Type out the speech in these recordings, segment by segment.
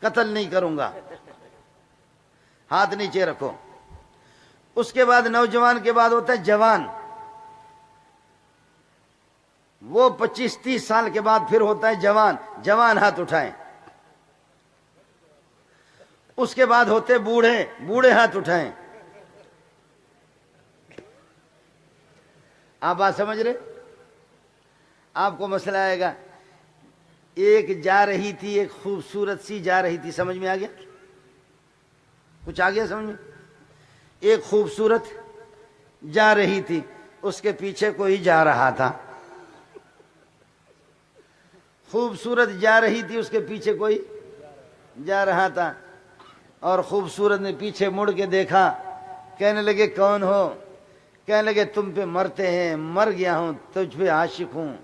قتل نہیں کروں گا، ہاتھ نیچے رکھو۔ اس کے بعد نوجوان کے بعد ہوتا ہے جوان، وہ 25-30 سال کے بعد پھر ہوتا ہے جوان، جوان ہاتھ اٹھائیں۔ اس کے بعد ہوتے بوڑھے، بوڑھے ہاتھ اٹھائیں۔ آپ بات سمجھ رہے؟ آپ کو مسئلہ آئے گا، ایک جا رہی تھی، ایک خوبصورت سی جا رہی تھی، سمجھ میں آ گیا؟ کچھ آ گیا سمجھ میں؟ ایک خوبصورت جا رہی تھی، اس کے پیچھے کوئی جا رہا تھا۔ خوبصورت جا رہی تھی، اس کے پیچھے کوئی جا رہا تھا، اور خوبصورت نے پیچھے مڑ کے دیکھا، کہنے لگے کون ہو؟ کہنے لگے تم پہ مرتے ہیں، مر گیا ہوں، تجھ پہ عاشق ہوں۔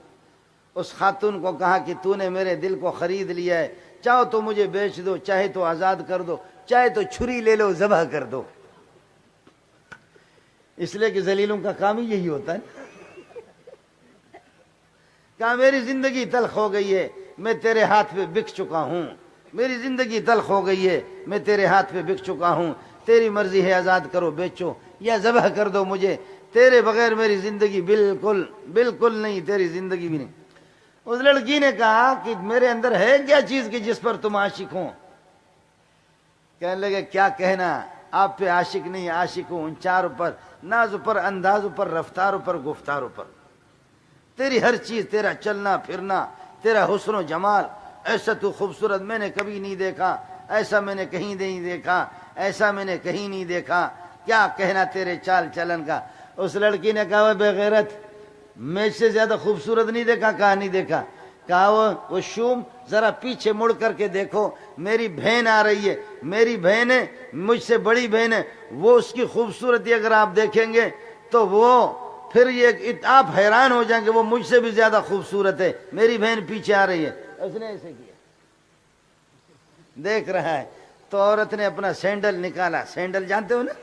اس خاتون کو کہا کہ تو نے میرے دل کو خرید لیا ہے، چاہو تو مجھے بیچ دو، چاہے تو آزاد کر دو، چاہے تو چھری لے لو ذبح کر دو۔ اس لیے کہ ذلیلوں کا کام ہی یہی ہوتا ہے۔ کہا میری زندگی تلخ ہو گئی ہے، میں تیرے ہاتھ پہ بک چکا ہوں، میری زندگی تلخ ہو گئی ہے، میں تیرے ہاتھ پہ بک چکا ہوں، تیری مرضی ہے آزاد کرو، بیچو یا ذبح کر دو مجھے، تیرے بغیر میری زندگی بالکل بالکل نہیں، تیری زندگی بھی نہیں۔ اس لڑکی نے کہا کہ میرے اندر ہے کیا چیز کہ جس پر تم عاشق ہوں؟ کہنے لگے کیا کہنا، آپ پہ عاشق نہیں، عاشق ہوں ان چاروں پر، ناز پر، انداز پر، رفتار پر، گفتار پر۔ تیری ہر چیز، تیرا چلنا پھرنا، تیرا حسن و جمال، ایسا تو خوبصورت میں نے کبھی نہیں دیکھا، ایسا میں نے کہیں نہیں دیکھا، ایسا میں نے کہیں نہیں دیکھا، کیا کہنا تیرے چال چلن کا۔ اس لڑکی نے کہا بے غیرت، میں اس سے زیادہ خوبصورت نہیں دیکھا۔ کہا نہیں دیکھا۔ کہا وہ شوم ذرا پیچھے مڑ کر کے دیکھو، میری بہن آ رہی ہے، میری بہن ہے، مجھ سے بڑی بہن ہے، وہ اس کی خوبصورتی اگر آپ دیکھیں گے تو وہ پھر یہ آپ حیران ہو جائیں گے، وہ مجھ سے بھی زیادہ خوبصورت ہے، میری بہن پیچھے آ رہی ہے۔ اس نے ایسے کیا، دیکھ رہا ہے تو عورت نے اپنا سینڈل نکالا، سینڈل جانتے ہو نا،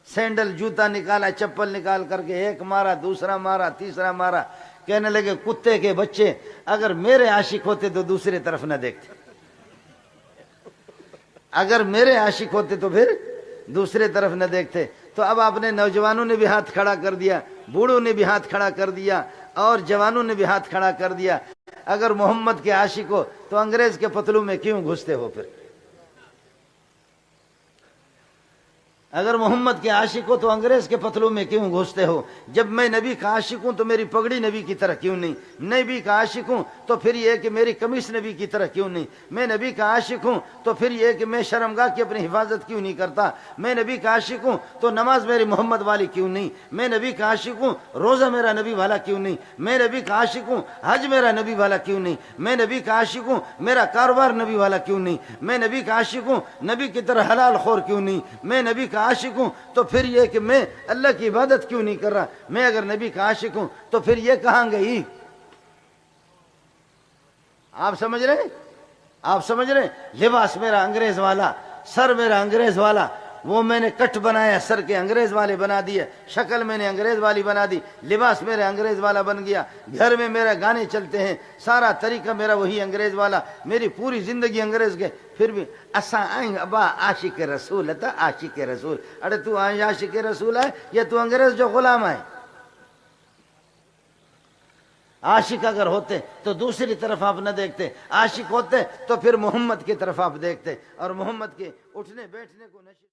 سینڈل جوتا نکالا، چپل نکال کر کے ایک مارا، دوسرا مارا، تیسرا مارا۔ کہنے لگے کتے کے بچے، اگر میرے عاشق ہوتے تو دوسری طرف نہ دیکھتے، اگر میرے عاشق ہوتے تو پھر دوسرے طرف نہ دیکھتے۔ تو اب آپ نے نوجوانوں نے بھی ہاتھ کھڑا کر دیا، بوڑھوں نے بھی ہاتھ کھڑا کر دیا، اور جوانوں نے بھی ہاتھ کھڑا کر دیا۔ اگر محمد کے عاشق ہو تو انگریز کے پتلوں میں کیوں گھستے ہو؟ پھر اگر محمد کے عاشق ہو تو انگریز کے پتلوں میں کیوں گھستے ہو؟ جب میں نبی کا عاشق ہوں تو میری پگڑی نبی کی طرح کیوں نہیں؟ نبی کا عاشق ہوں تو پھر یہ کہ میری قمیص نبی کی طرح کیوں نہیں؟ میں نبی کا عاشق ہوں تو پھر یہ کہ میں شرمگاہ کی اپنی حفاظت کیوں نہیں کرتا؟ میں نبی کا عاشق ہوں تو نماز میری محمد والی کیوں نہیں؟ میں نبی کا عاشق ہوں، روزہ میرا نبی والا کیوں نہیں؟ میں نبی کا عاشق ہوں، حج میرا نبی والا کیوں نہیں؟ میں نبی کا عاشق ہوں، میرا کاروبار نبی والا کیوں نہیں؟ میں نبی کا عاشق ہوں، نبی کی طرح حلال خور کیوں نہیں؟ میں نبی کا عاشق ہوں تو پھر یہ کہ میں اللہ کی عبادت کیوں نہیں کر رہا؟ میں اگر نبی کا عاشق ہوں تو پھر یہ کہاں گئی؟ آپ سمجھ رہے ہیں؟ آپ سمجھ رہے ہیں؟ لباس میرا انگریز والا، سر میرا انگریز والا، وہ میں نے کٹ بنایا، سر کے انگریز والے بنا دیے، شکل میں نے انگریز والی بنا دی، لباس میرا انگریز والا بن گیا، گھر میں میرا گانے چلتے ہیں، سارا طریقہ میرا وہی انگریز والا، میری پوری زندگی انگریز کے۔ پھر بھی اساں آئیں ابا عاشق رسول تھا، عاشق رسول۔ ارے تو عاشق رسول ہے یا تو انگریز جو غلام ہے؟ عاشق اگر ہوتے تو دوسری طرف آپ نہ دیکھتے، عاشق ہوتے تو پھر محمد کی طرف آپ دیکھتے، اور محمد کے اٹھنے بیٹھنے کو نشر